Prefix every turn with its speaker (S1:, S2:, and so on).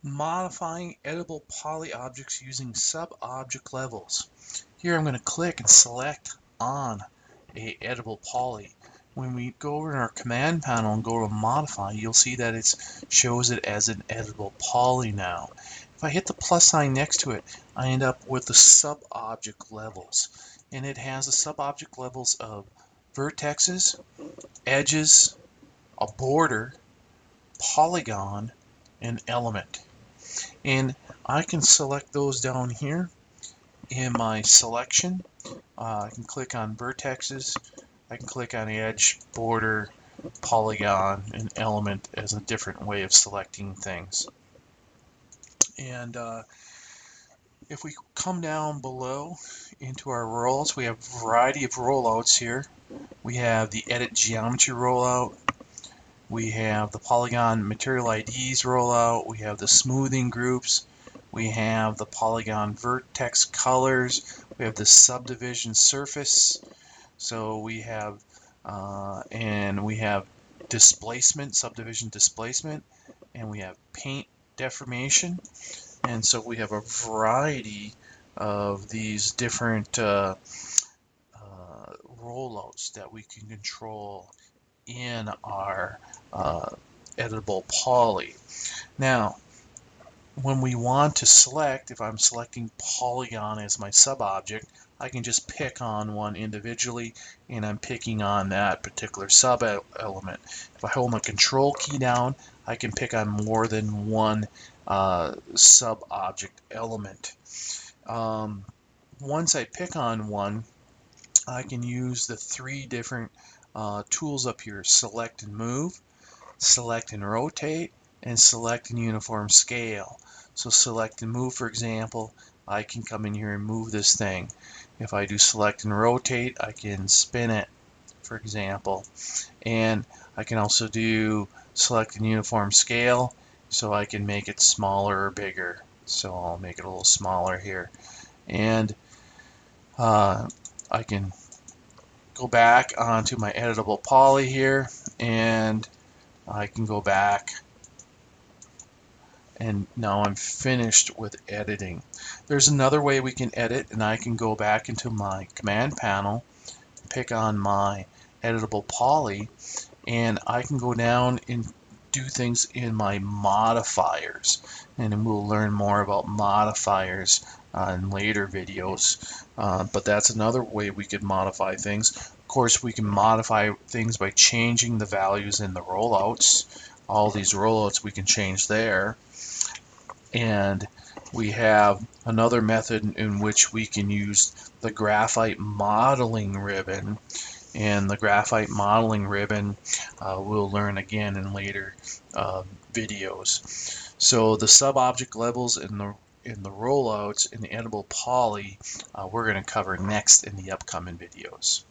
S1: Modifying editable poly objects using sub-object levels. Here I'm going to click and select on a editable poly. When we go over in our command panel and go to modify, you'll see that it shows it as an editable poly now. If I hit the plus sign next to it, I end up with the sub-object levels. And it has the sub-object levels of vertexes, edges, a border, polygon, and element. And I can select those down here in my selection. I can click on vertexes, I can click on edge, border, polygon, and element as a different way of selecting things. And if we come down below into our rollouts, we have a variety of rollouts here. We have the edit geometry rollout, we have the polygon material IDs rollout, we have the smoothing groups, we have the polygon vertex colors, we have the subdivision surface, so we have and we have displacement, subdivision displacement, and we have paint deformation. And so we have a variety of these different rollouts that we can control in our editable poly. Now, when we want to select, if I'm selecting polygon as my sub-object, I can just pick on one individually, and I'm picking on that particular sub-element. If I hold my control key down, I can pick on more than one sub-object element. Once I pick on one, I can use the three different tools up here: select and move, select and rotate, and select and uniform scale. So select and move, for example, I can come in here and move this thing. If I do select and rotate, I can spin it, for example. And I can also do select and uniform scale, so I can make it smaller or bigger. So I'll make it a little smaller here. And I can go back onto my editable poly here, and I can go back, and now I'm finished with editing. There's another way we can edit, and I can go back into my command panel, pick on my editable poly, and I can go down and do things in my modifiers. And then we'll learn more about modifiers in later videos. But that's another way we could modify things. Of course, we can modify things by changing the values in the rollouts. All these rollouts we can change there. And we have another method in which we can use the graphite modeling ribbon. And the graphite modeling ribbon we'll learn again in later videos. So the sub-object levels in the rollouts in the editable poly we're going to cover next in the upcoming videos.